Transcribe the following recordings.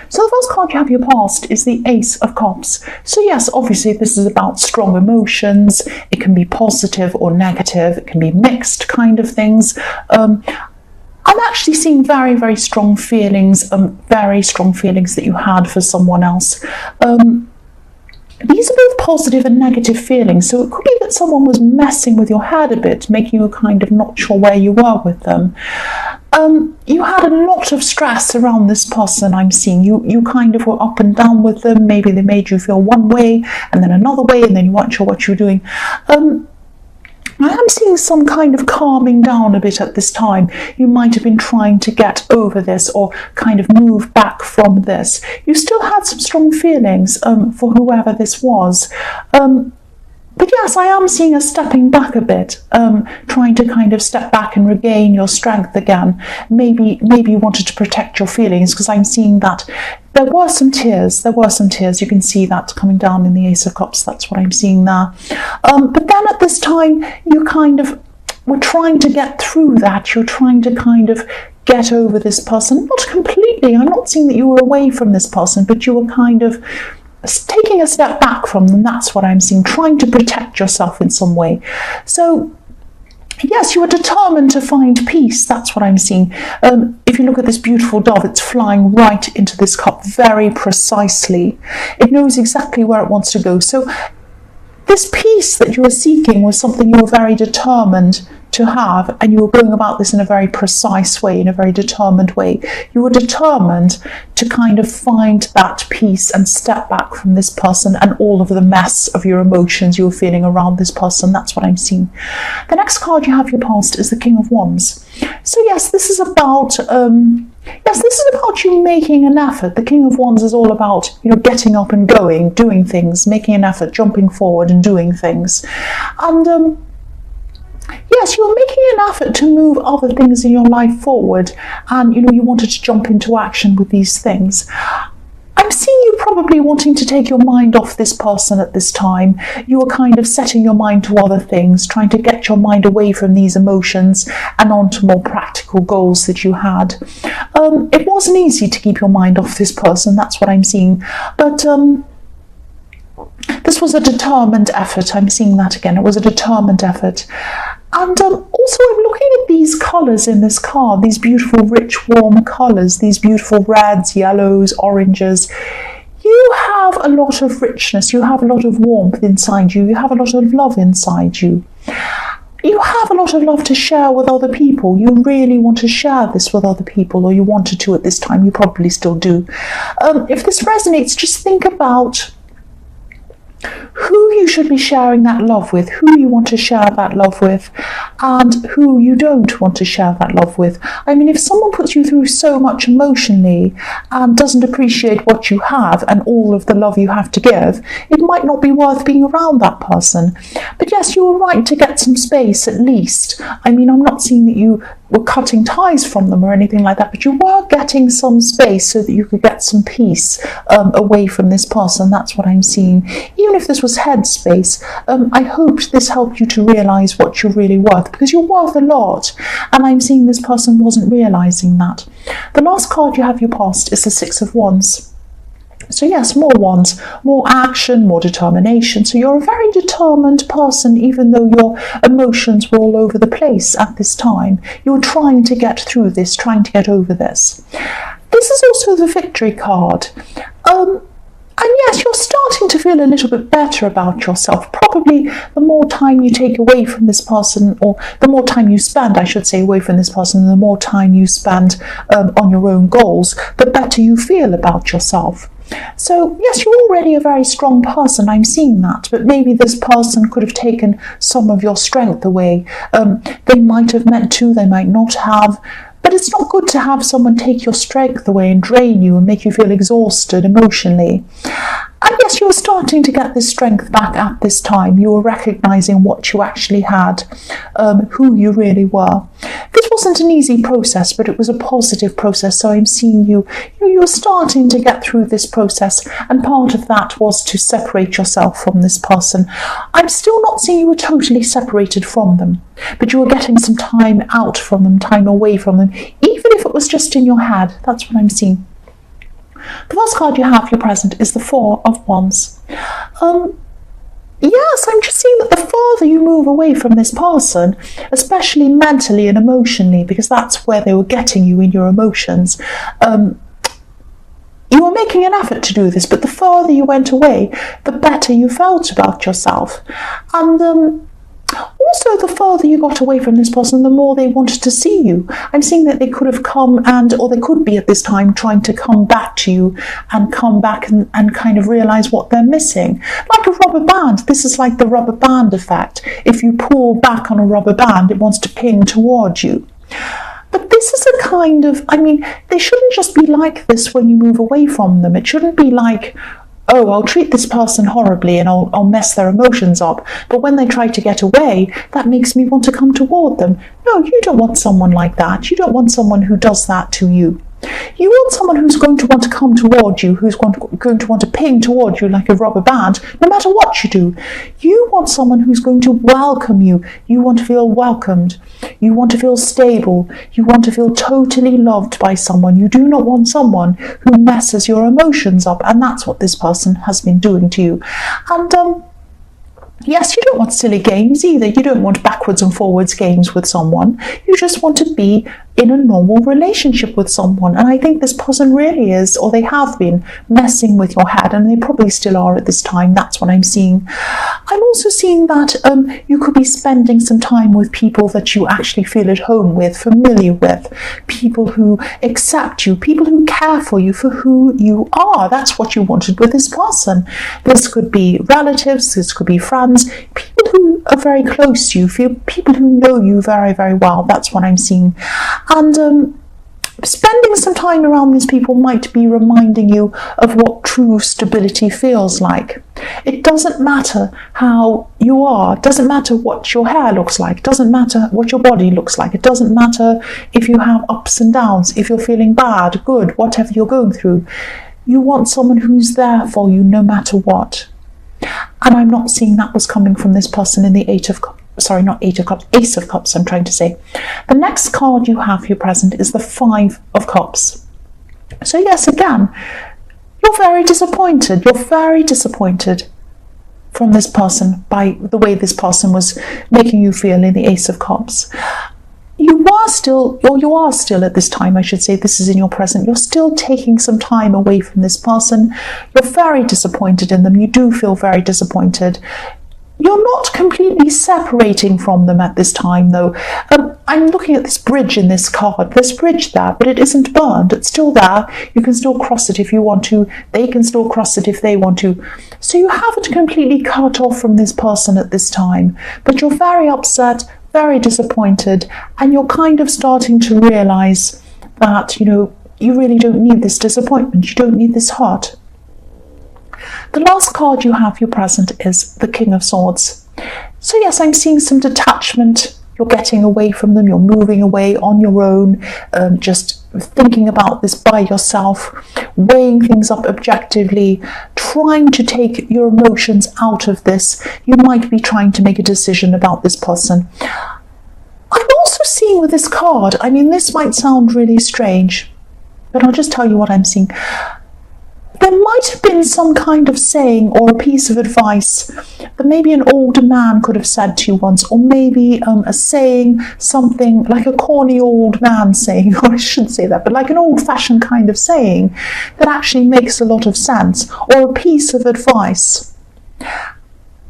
So the first card you have your past is the Ace of Cups. So yes, obviously this is about strong emotions. It can be positive or negative. It can be mixed kind of things. I'm actually seeing very, very strong feelings, that you had for someone else. These are both positive and negative feelings, so it could be that someone was messing with your head a bit, making you kind of not sure where you were with them. You had a lot of stress around this person. I'm seeing you kind of were up and down with them. Maybe they made you feel one way and then another way, and then you weren't sure what you were doing. I am seeing some kind of calming down a bit at this time. You might have been trying to get over this or kind of move back from this. You still had some strong feelings for whoever this was. But yes, I am seeing a stepping back a bit, trying to kind of step back and regain your strength again. Maybe you wanted to protect your feelings, because I'm seeing that there were some tears. You can see that coming down in the Ace of Cups. That's what I'm seeing there. But then at this time, you kind of were trying to get through that. You're trying to kind of get over this person. Not completely. I'm not seeing that you were away from this person, but you were kind of taking a step back from them. That's what I'm seeing, trying to protect yourself in some way. So yes, you are determined to find peace. That's what I'm seeing. If you look at this beautiful dove, it's flying right into this cup very precisely. It knows exactly where it wants to go. So this peace that you were seeking was something you were very determined to have, and you were going about this in a very precise way, in a very determined way. You were determined to kind of find that peace and step back from this person and all of the mess of your emotions you were feeling around this person. That's what I'm seeing. The next card you have your past is the King of Wands. So yes, this is about you making an effort. The King of Wands is all about, getting up and going, doing things, making an effort, jumping forward and doing things. And yes, you were making an effort to move other things in your life forward, and you wanted to jump into action with these things. I'm seeing you probably wanting to take your mind off this person at this time. You were kind of setting your mind to other things, trying to get your mind away from these emotions and onto more practical goals that you had. It wasn't easy to keep your mind off this person, that's what I'm seeing. But this was a determined effort. I'm seeing that again. It was a determined effort. And also I'm looking at these colours in this card, these beautiful, rich, warm colours, these beautiful reds, yellows, oranges. You have a lot of richness. You have a lot of warmth inside you. You have a lot of love inside you. You have a lot of love to share with other people. You really want to share this with other people, or you wanted to at this time. You probably still do. If this resonates, just think about who you should be sharing that love with, who you want to share that love with, and who you don't want to share that love with. I mean, if someone puts you through so much emotionally and doesn't appreciate what you have and all of the love you have to give, it might not be worth being around that person. But yes, you were right to get some space at least. I mean, I'm not seeing that you were cutting ties from them or anything like that, but you were getting some space so that you could get some peace away from this person. That's what I'm seeing. Even if this was headspace, I hoped this helped you to realise what you're really worth, because you're worth a lot, and I'm seeing this person wasn't realising that. The last card you have your past is the Six of Wands. So yes, more wands, more action, more determination. So you're a very determined person, even though your emotions were all over the place at this time. You were trying to get through this, trying to get over this. This is also the victory card. And yes, you're starting to feel a little bit better about yourself. Probably the more time you take away from this person, or the more time you spend, I should say, away from this person, the more time you spend on your own goals, the better you feel about yourself. So yes, you're already a very strong person, I'm seeing that, but maybe this person could have taken some of your strength away. They might have meant to, they might not have, but it's not good to have someone take your strength away and drain you and make you feel exhausted emotionally. And yes, you were starting to get this strength back at this time. You were recognising what you actually had, who you really were. This wasn't an easy process, but it was a positive process. So I'm seeing you were starting to get through this process, and part of that was to separate yourself from this person. I'm still not seeing you were totally separated from them, but you were getting some time out from them, time away from them, even if it was just in your head. That's what I'm seeing. The first card you have for your present is the Four of Wands. Yes, I'm just seeing that the further you move away from this person, especially mentally and emotionally, because that's where they were getting you in your emotions, you were making an effort to do this, but the further you went away, the better you felt about yourself. And also, the further you got away from this person, the more they wanted to see you. I'm seeing that they could have come or they could be at this time trying to come back to you and come back and kind of realize what they're missing. Like a rubber band. This is like the rubber band effect. If you pull back on a rubber band, it wants to ping towards you. But this is a kind of, they shouldn't just be like this when you move away from them. It shouldn't be like, oh, I'll treat this person horribly and I'll mess their emotions up. But when they try to get away, that makes me want to come toward them. No, you don't want someone like that. You don't want someone who does that to you. You want someone who's going to want to come toward you, who's going to want to ping toward you like a rubber band, no matter what you do. You want someone who's going to welcome you. You want to feel welcomed. You want to feel stable. You want to feel totally loved by someone. You do not want someone who messes your emotions up, and that's what this person has been doing to you. And yes, you don't want silly games either. You don't want backwards and forwards games with someone. You just want to be in a normal relationship with someone. And I think this person really is, or they have been, messing with your head, and they probably still are at this time. That's what I'm seeing. I'm also seeing that you could be spending some time with people that you actually feel at home with, familiar with, people who accept you, people who care for you for who you are. That's what you wanted with this person. This could be relatives, this could be friends, people who are very close to you, people who know you very, very well. That's what I'm seeing. And spending some time around these people might be reminding you of what true stability feels like. It doesn't matter how you are. It doesn't matter what your hair looks like. It doesn't matter what your body looks like. It doesn't matter if you have ups and downs, if you're feeling bad, good, whatever you're going through. You want someone who's there for you no matter what. And I'm not seeing that was coming from this person in the Ace of Cups, I'm trying to say. The next card you have for your present is the Five of Cups. So yes, again, you're very disappointed. You're very disappointed from this person by the way this person was making you feel in the Ace of Cups. You are still at this time, I should say, this is in your present, you're still taking some time away from this person. You're very disappointed in them. You do feel very disappointed. You're not completely separating from them at this time, though. I'm looking at this bridge in this card. There's a bridge there, but it isn't burned. It's still there. You can still cross it if you want to. They can still cross it if they want to. So you haven't completely cut off from this person at this time, but you're very upset, very disappointed, and you're kind of starting to realize that, you really don't need this disappointment. You don't need this hurt. The last card you have for your present is the King of Swords. So yes, I'm seeing some detachment. You're getting away from them. You're moving away on your own, just thinking about this by yourself, weighing things up objectively, trying to take your emotions out of this. You might be trying to make a decision about this person. I'm also seeing with this card, this might sound really strange, but I'll just tell you what I'm seeing. There might have been some kind of saying or a piece of advice that maybe an older man could have said to you once, or maybe a saying, something like a corny old man saying, or I shouldn't say that, but like an old-fashioned kind of saying that actually makes a lot of sense, or a piece of advice.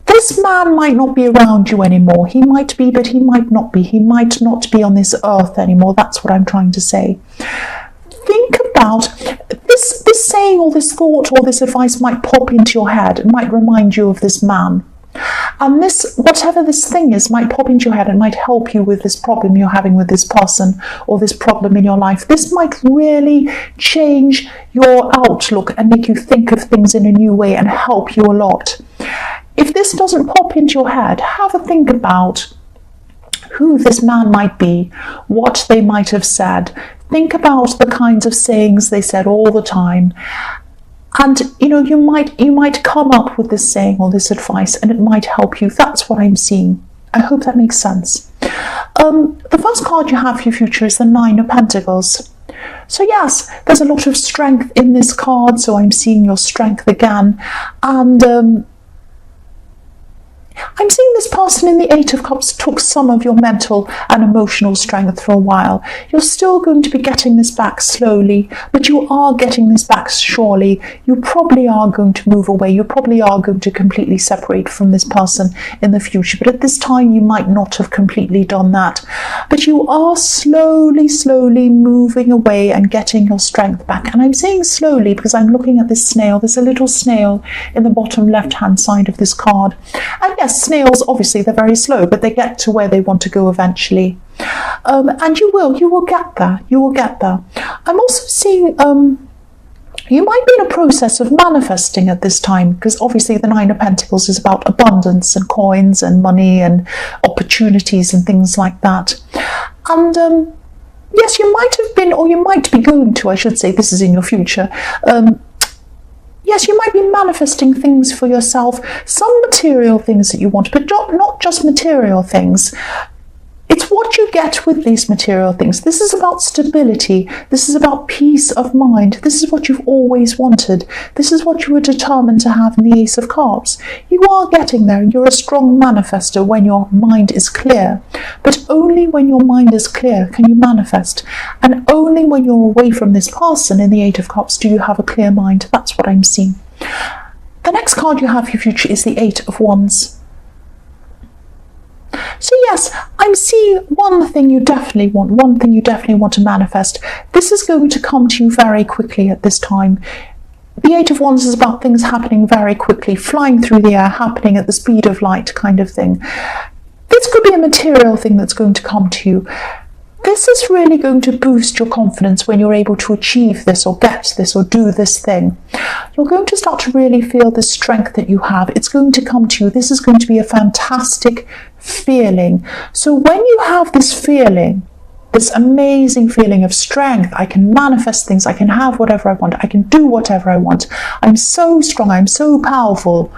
This man might not be around you anymore. He might be, but he might not be. He might not be on this earth anymore. That's what I'm trying to say. Think about this saying or this thought or this advice might pop into your head. It might remind you of this man. And this, whatever this thing is, might pop into your head and might help you with this problem you're having with this person or this problem in your life. This might really change your outlook and make you think of things in a new way and help you a lot. If this doesn't pop into your head, have a think about who this man might be, what they might have said. Think about the kinds of sayings they said all the time. And, you might come up with this saying or this advice and it might help you. That's what I'm seeing. I hope that makes sense. The first card you have for your future is the Nine of Pentacles. So yes, there's a lot of strength in this card, so I'm seeing your strength again. And I'm seeing this person in the Eight of Cups took some of your mental and emotional strength for a while. You're still going to be getting this back slowly, but you are getting this back surely. You probably are going to move away. You probably are going to completely separate from this person in the future. But at this time, you might not have completely done that. But you are slowly moving away and getting your strength back. And I'm saying slowly because I'm looking at this snail. There's a little snail in the bottom left-hand side of this card. And yes, snails, obviously, they're very slow, but they get to where they want to go eventually. And you will get there. You will get there. I'm also seeing you might be in a process of manifesting at this time, because obviously the Nine of Pentacles is about abundance and coins and money and opportunities and things like that. And yes, you might have been, or you might be going to, I should say, this is in your future, yes, you might be manifesting things for yourself, some material things that you want, but not just material things. It's what you get with these material things. This is about stability. This is about peace of mind. This is what you've always wanted. This is what you were determined to have in the Ace of Cups. You are getting there. You're a strong manifester when your mind is clear. But only when your mind is clear can you manifest. And only when you're away from this person in the Eight of Cups do you have a clear mind. That's what I'm seeing. The next card you have for your future is the Eight of Wands. So yes, I'm seeing one thing you definitely want to manifest. This is going to come to you very quickly at this time. The Eight of Wands is about things happening very quickly, flying through the air, happening at the speed of light kind of thing. This could be a material thing that's going to come to you. This is really going to boost your confidence when you're able to achieve this or get this or do this thing. You're going to start to really feel the strength that you have. It's going to come to you. This is going to be a fantastic feeling. So when you have this feeling, this amazing feeling of strength, I can manifest things, I can have whatever I want, I can do whatever I want, I'm so strong, I'm so powerful.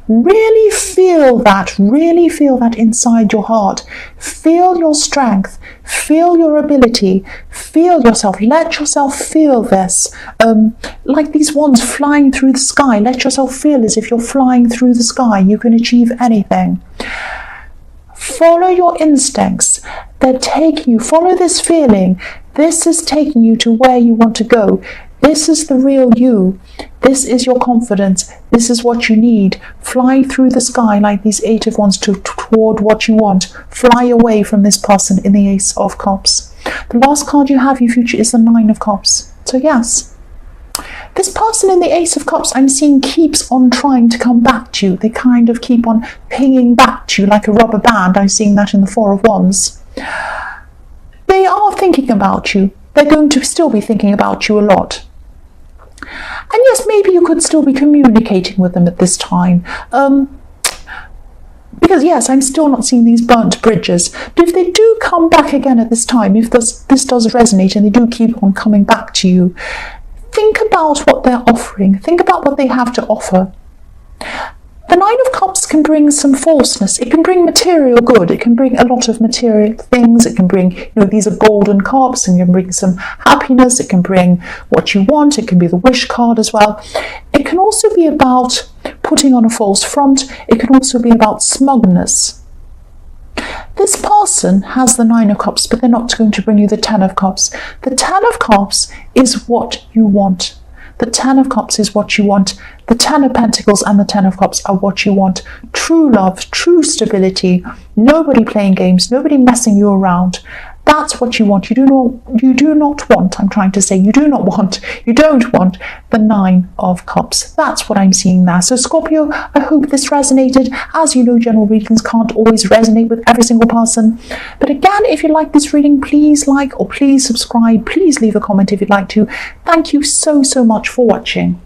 Really feel that inside your heart. Feel your strength, feel your ability, feel yourself, let yourself feel this. Like these wands flying through the sky, let yourself feel as if you're flying through the sky. You can achieve anything. Follow your instincts. They're taking you, follow this feeling. This is taking you to where you want to go. This is the real you. This is your confidence. This is what you need. Fly through the sky like these Eight of Wands toward what you want. Fly away from this person in the Ace of Cups. The last card you have in your future is the Nine of Cups. So yes, this person in the Ace of Cups I'm seeing keeps on trying to come back to you. They kind of keep on pinging back to you like a rubber band. I'm seeing that in the Four of Wands. They are thinking about you. They're going to still be thinking about you a lot. And yes, maybe you could still be communicating with them at this time. Because yes, I'm still not seeing these burnt bridges. But if they do come back again at this time, if this does resonate and they do keep on coming back to you, think about what they're offering. Think about what they have to offer. The Nine of Cups can bring some falseness. It can bring material good. It can bring a lot of material things. It can bring, these are golden cups, and it can bring some happiness. It can bring what you want. It can be the wish card as well. It can also be about putting on a false front. It can also be about smugness. This person has the Nine of Cups, but they're not going to bring you the Ten of Cups. The Ten of Cups is what you want. The Ten of Cups is what you want. The Ten of Pentacles and the Ten of Cups are what you want. True love, true stability, nobody playing games, nobody messing you around. That's what you want. You do not want, I'm trying to say, you don't want the Nine of Cups. That's what I'm seeing there. So Scorpio, I hope this resonated. As you know, general readings can't always resonate with every single person. But again, if you like this reading, please like or please subscribe. Please leave a comment if you'd like to. Thank you so much for watching.